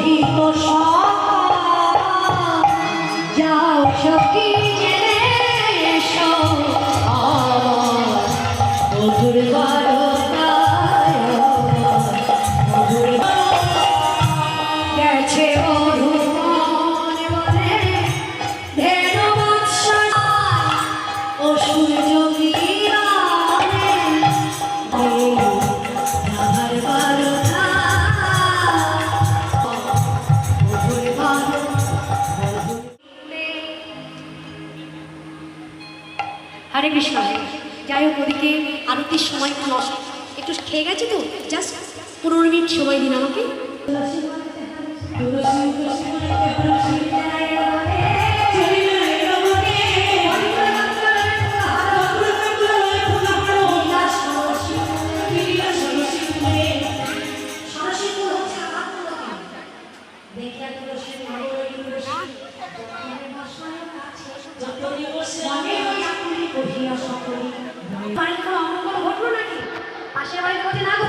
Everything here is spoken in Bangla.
রহিত যাও সখী জেনে এসো মধুর গেছে ও সূর্য হরে কৃষ্ণ। যাই হোক ওদিকে আরতির সময় একটু খেয়ে গেছে তো, জাস্ট 15 মিনিট সময় দিন আমাকে। পাশের বাড়িতে বলছে না গো